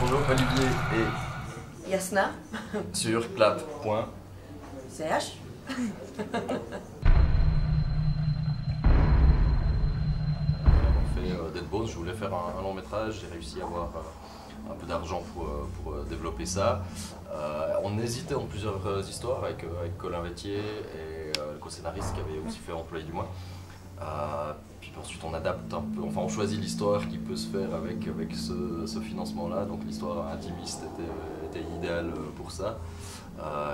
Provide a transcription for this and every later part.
Bonjour Olivier et Jasna sur clap.ch. Dead Bones, je voulais faire un long métrage, j'ai réussi à avoir un peu d'argent pour développer ça. On hésitait entre plusieurs histoires avec Colin Vétier et le co-scénariste qui avait aussi fait Employé du mois. Puis ensuite on adapte un peu, enfin on choisit l'histoire qui peut se faire avec ce financement-là, donc l'histoire intimiste était idéale pour ça.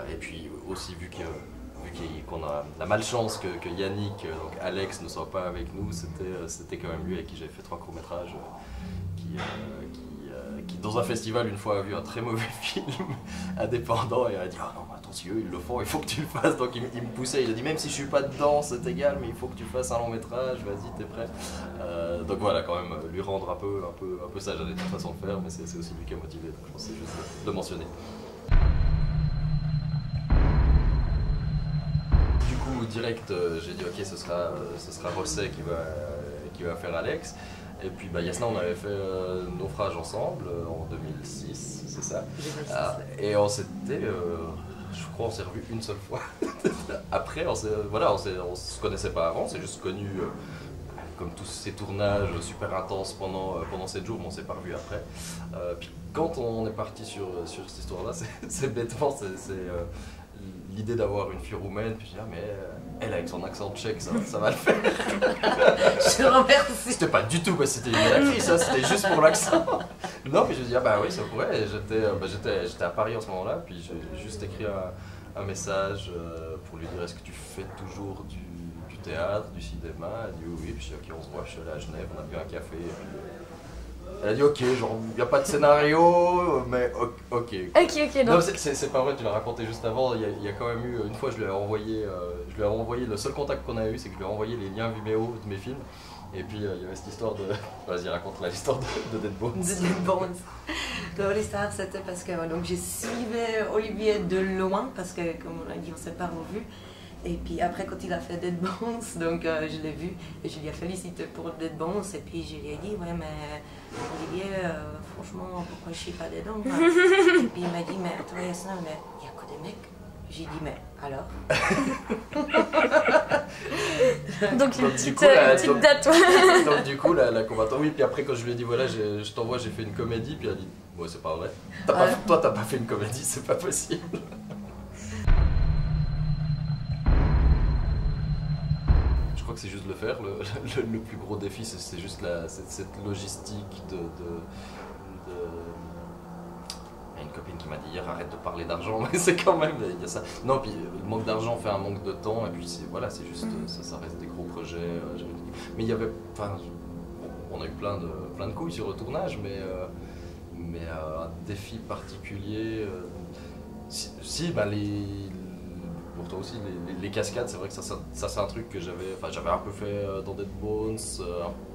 Et puis aussi vu qu'on a la malchance que Yannick, donc Alex, ne soit pas avec nous, c'était quand même lui avec qui j'avais fait 3 courts-métrages qui dans un festival une fois a vu un très mauvais film indépendant et a dit ah non mais attends si eux ils le font il faut que tu le fasses, donc il me poussait, il a dit même si je suis pas dedans c'est égal mais il faut que tu fasses un long métrage, vas-y t'es prêt. Donc voilà, quand même lui rendre un peu ça, j'avais toute façon de faire mais c'est aussi lui qui a motivé, donc je pensais juste de le mentionner. Du coup direct j'ai dit ok ce sera Rosset qui va faire Alex. Et puis Jasna, on avait fait Naufrage ensemble en 2006, c'est ça. Et on s'était, je crois, on s'est revus une seule fois. Après, on se connaissait pas avant, on s'est juste connus comme tous ces tournages super intenses pendant 7 jours, mais on s'est pas revus après. Puis quand on est parti sur cette histoire-là, c'est bêtement, c'est l'idée d'avoir une fille roumaine, puis je dis ah mais elle avec son accent tchèque ça va le faire. Je te remercie. C'était pas du tout quoi, c'était une actrice, ça c'était juste pour l'accent. Non puis je dis ah bah oui ça pourrait, j'étais à Paris en ce moment là, puis j'ai juste écrit un message pour lui dire est-ce que tu fais toujours du théâtre, du cinéma, elle dit oui, puis je dis ok on se voit, je suis allé à Genève, on a bu un café. Elle a dit ok, genre il n'y a pas de scénario, mais ok. Ok, non, c'est pas vrai, tu l'as raconté juste avant, il y a quand même eu, une fois je lui ai renvoyé, le seul contact qu'on a eu c'est que je lui ai renvoyé les liens Vimeo de mes films. Et puis il y avait cette histoire de, vas-y raconte l'histoire de Dead Bones. De Dead Bones. L'histoire c'était parce que donc, je suivais Olivier de loin parce que comme on l'a dit on s'est pas revus. Et puis après quand il a fait Dead Bones, donc je l'ai vu et je lui ai félicité pour Dead Bones et puis je lui ai dit ouais mais Olivier franchement pourquoi je suis pas dedans hein? Et puis il m'a dit mais toi Jasna mais il y a que des mecs. J'ai dit mais alors. Donc une petite date. Donc du coup la combattant, oui, puis après quand je lui ai dit voilà je t'envoie, j'ai fait une comédie, puis elle a dit ouais c'est pas vrai, toi t'as pas fait une comédie, c'est pas possible. Je crois que c'est juste de le faire, le plus gros défi c'est juste cette logistique une copine qui m'a dit hier arrête de parler d'argent, mais c'est quand même, il y a ça. Non, puis le manque d'argent fait un manque de temps, et puis voilà, c'est juste, ça reste des gros projets. Mais il y avait, enfin, on a eu plein de couilles sur le tournage, mais un défi particulier, pour toi aussi, les cascades, c'est vrai que ça c'est un truc que j'avais un peu fait dans Dead Bones,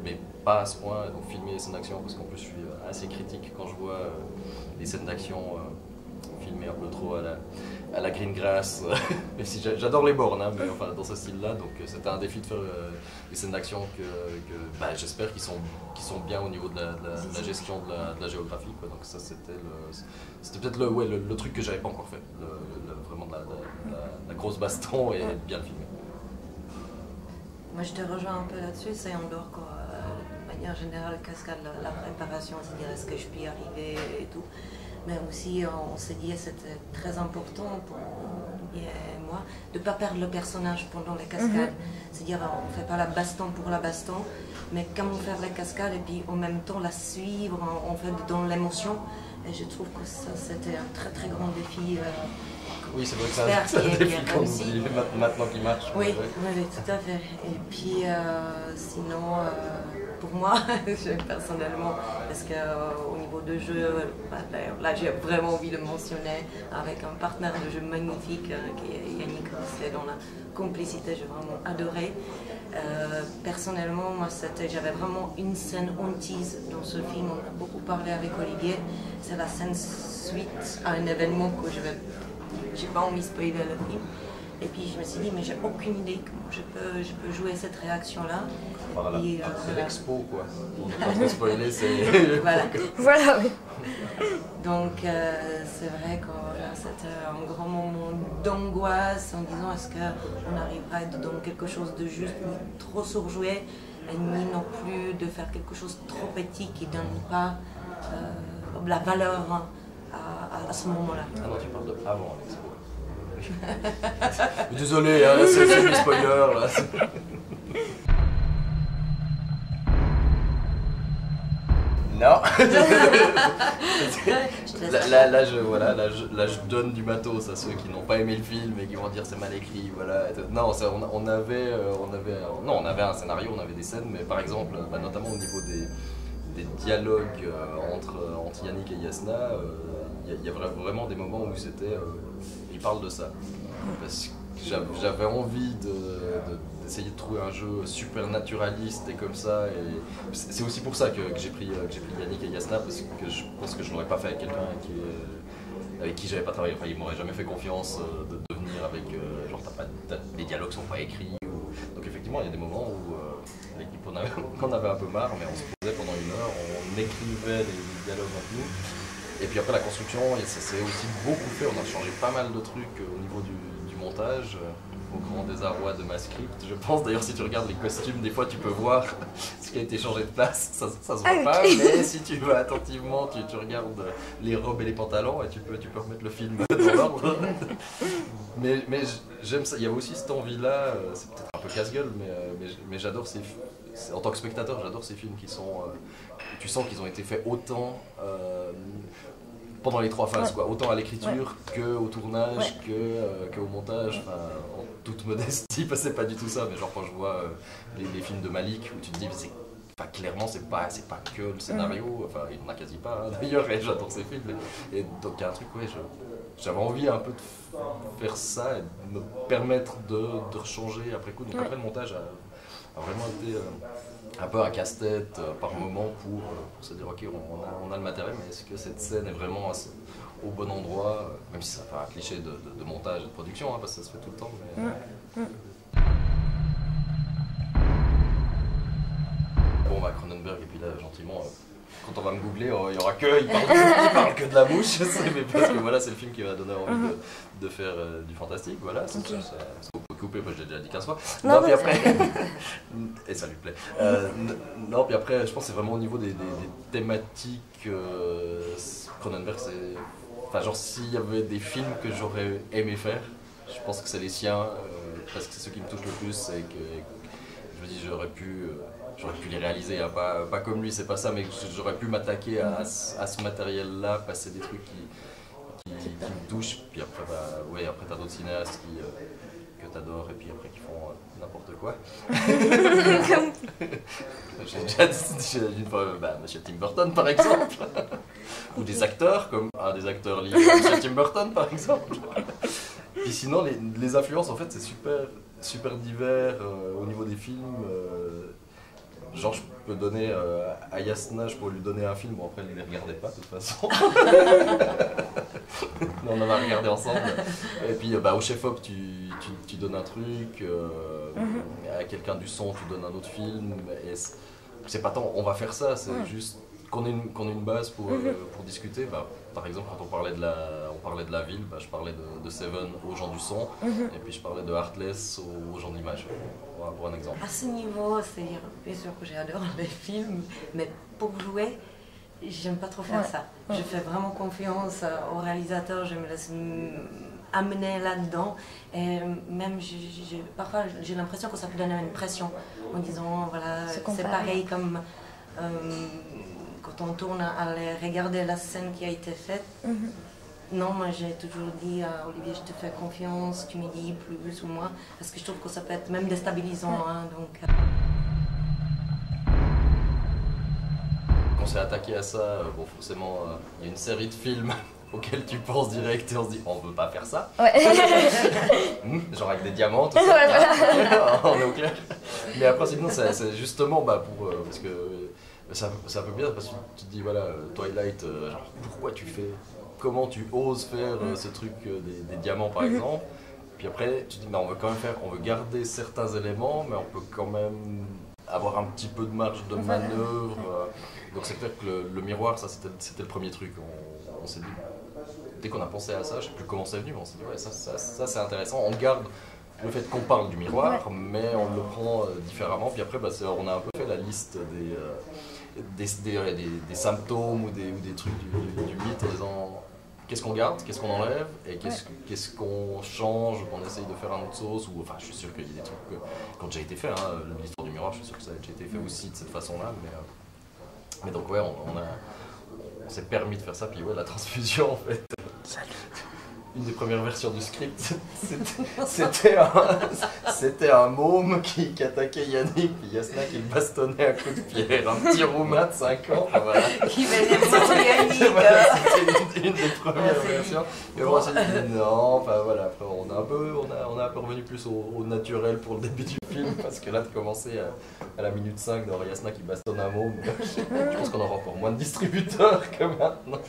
mais pas à ce point, donc filmer les scènes d'action, parce qu'en plus je suis assez critique quand je vois les scènes d'action filmées un peu trop à la Greengrass, même si j'adore les bornes, hein, mais enfin dans ce style-là, donc c'était un défi de faire des scènes d'action que j'espère qu'ils sont bien au niveau de la gestion de la géographie, quoi. Donc ça c'était peut-être le truc que j'avais pas encore fait, vraiment de la grosse baston et bien le filmer. Moi je te rejoins un peu là-dessus, c'est en dehors quoi. De manière générale, cascade, la préparation, c'est-à-dire est-ce que je peux y arriver et tout. Mais aussi on s'est dit c'était très important pour lui et moi de ne pas perdre le personnage pendant les cascades. C'est-à-dire on ne fait pas la baston pour la baston, mais comment faire les cascades et puis en même temps la suivre en fait dans l'émotion. Et je trouve que ça c'était un très très grand défi. Oui, c'est vrai que c'est un défi maintenant qui marche. Oui, tout à fait. Et puis sinon, pour moi, personnellement, parce qu'au niveau de jeu, là j'ai vraiment envie de mentionner avec un partenaire de jeu magnifique qui est Yannick, c'est dans la complicité, j'ai vraiment adoré. Personnellement, moi j'avais vraiment une scène hantise dans ce film, on a beaucoup parlé avec Olivier, c'est la scène suite à un événement que j'ai pas envie de spoiler le film. Et puis je me suis dit, mais j'ai aucune idée comment je peux jouer cette réaction-là. Voilà, c'est l'expo quoi. On ne peut pas spoiler, c'est... Voilà. Voilà, oui. Donc c'est vrai que c'était un grand moment d'angoisse en disant est-ce qu'on arrivera à être dans quelque chose de juste, ni trop surjoué, ni non plus de faire quelque chose de trop petit qui ne donne pas la valeur à ce moment-là. Ah non, tu parles de avant l'expo. Désolé, hein, là c'est du spoiler. Là. Non. là, je donne du matos à ceux qui n'ont pas aimé le film et qui vont dire c'est mal écrit. Voilà. Non, on avait un scénario, on avait des scènes, mais par exemple, notamment au niveau des dialogues entre Yannick et Yasna, il y a vraiment des moments où ils parlent de ça. Parce que j'avais envie d'essayer de trouver un jeu super naturaliste et comme ça. Et c'est aussi pour ça que j'ai pris Yannick et Yasna, parce que je pense que je ne l'aurais pas fait avec quelqu'un avec qui j'avais pas travaillé. Enfin, il m'aurait jamais fait confiance de venir avec. Genre, les dialogues sont pas écrits. Donc, effectivement, il y a des moments où l'équipe on avait un peu marre, mais on se posait pendant 1 heure, on écrivait les dialogues entre nous. Et puis après la construction, ça s'est aussi beaucoup fait, on a changé pas mal de trucs au niveau du montage, au grand désarroi de ma script. Je pense d'ailleurs si tu regardes les costumes, des fois tu peux voir ce qui a été changé de place, ça se voit pas, mais si tu vas attentivement, tu regardes les robes et les pantalons et tu peux remettre le film dans l'ordre. Mais j'aime ça, il y a aussi cette envie-là, c'est peut-être un peu casse-gueule, mais j'adore ces films. En tant que spectateur, j'adore ces films qui sont. Tu sens qu'ils ont été faits autant pendant les 3 phases, quoi. Autant à l'écriture qu'au tournage, qu'au montage. Enfin, en toute modestie, c'est pas du tout ça, mais genre quand je vois les films de Malik où tu te dis, clairement, c'est pas que le scénario, enfin, il n'y en a quasi pas hein, d'ailleurs, et j'adore ces films. Et donc, il y a un truc, j'avais envie un peu de faire ça et de me permettre de rechanger après coup. Donc, après, le montage a vraiment été un peu un casse-tête par moment pour se dire ok, on a le matériel, mais est-ce que cette scène est vraiment au bon endroit, même si ça fait un cliché de montage et de production, hein, parce que ça se fait tout le temps. Mais, Bon, Cronenberg, et puis là, gentiment, quand on va me googler, il y aura il parle que de la mouche, mais parce que voilà, c'est le film qui m'a donné envie de faire du fantastique, voilà. Ça, on peut couper, moi je l'ai déjà dit 15 fois. Non, puis après, et ça lui plaît. Non, puis après, je pense que c'est vraiment au niveau des thématiques. Cronenberg, c'est. Enfin, genre, s'il y avait des films que j'aurais aimé faire, je pense que c'est les siens, parce que c'est ceux qui me touchent le plus et que je me dis, j'aurais pu les réaliser, hein, pas comme lui, c'est pas ça, mais j'aurais pu m'attaquer à ce matériel-là, passer des trucs qui me touchent, puis après, après t'as d'autres cinéastes que t'adores, et puis après qui font n'importe quoi. J'ai déjà dit une fois, Monsieur Tim Burton par exemple, ou des acteurs, comme un des acteurs liés à Monsieur Tim Burton par exemple. Et sinon, les influences, en fait, c'est super divers au niveau des films. Genre, je peux donner à Yasna, je peux lui donner un film, bon après elle ne les regardait pas de toute façon. On en a regardé ensemble. Et puis au chef-op, tu donnes un truc, à quelqu'un du son, tu donnes un autre film. Et c'est pas tant on va faire ça, c'est juste qu'on ait une base pour discuter. Par exemple, quand on parlait de la ville, je parlais de Seven aux gens du son, et puis je parlais de Heartless aux gens de l'image, pour un exemple. À ce niveau, c'est bien sûr que j'adore les films, mais pour jouer, j'aime pas trop faire ça. Je fais vraiment confiance au réalisateur, je me laisse amener là-dedans, et même parfois j'ai l'impression que ça peut donner une pression en disant voilà, c'est pareil comme quand on tourne à aller regarder la scène qui a été faite. Non, moi j'ai toujours dit à Olivier, je te fais confiance, tu me dis plus ou moins, parce que je trouve que ça peut être même déstabilisant. Hein, donc. Quand on s'est attaqué à ça, forcément, il y a une série de films auxquels tu penses direct et on se dit, on veut pas faire ça. Genre avec des diamants, tout ça. On est au clair. Mais après, sinon, c'est justement parce que ça peut bien, parce que tu te dis, voilà, Twilight, genre, pourquoi tu fais. Comment tu oses faire ce truc des diamants par exemple, puis après tu te dis on veut quand même on veut garder certains éléments, mais on peut quand même avoir un petit peu de marge de manœuvre. Donc c'est clair que le miroir, ça c'était le premier truc. on s'est dit, dès qu'on a pensé à ça, je sais plus comment c'est venu, mais on s'est dit ouais, ça c'est intéressant. On garde le fait qu'on parle du miroir, mais on le prend différemment. Puis après, on a un peu fait la liste des symptômes ou des trucs du mythe en disant qu'est-ce qu'on garde, qu'est-ce qu'on enlève et qu'est-ce qu'on change, qu'on essaye de faire à notre sauce. Ou, enfin, je suis sûr qu'il y a des trucs qui ont déjà été faits. Hein, l'histoire du miroir, je suis sûr que ça a déjà été fait aussi de cette façon-là. Mais donc, ouais, on s'est permis de faire ça. Puis, ouais, la transfusion, en fait. Salut. Une des premières versions du script, c'était un môme qui attaquait Yannick, puis Yasna qui le bastonnait à coups de pierre, un petit roumain de 5 ans. Voilà. Qui venait pour Yannick. Voilà, c'était une des premières versions. Mais bon, on s'est dit non, enfin voilà, après on a un peu revenu plus au naturel pour le début du film, parce que là de commencer à la minute 5 d'avoir Yasna qui bastonne un môme, je pense qu'on aura encore moins de distributeurs que maintenant.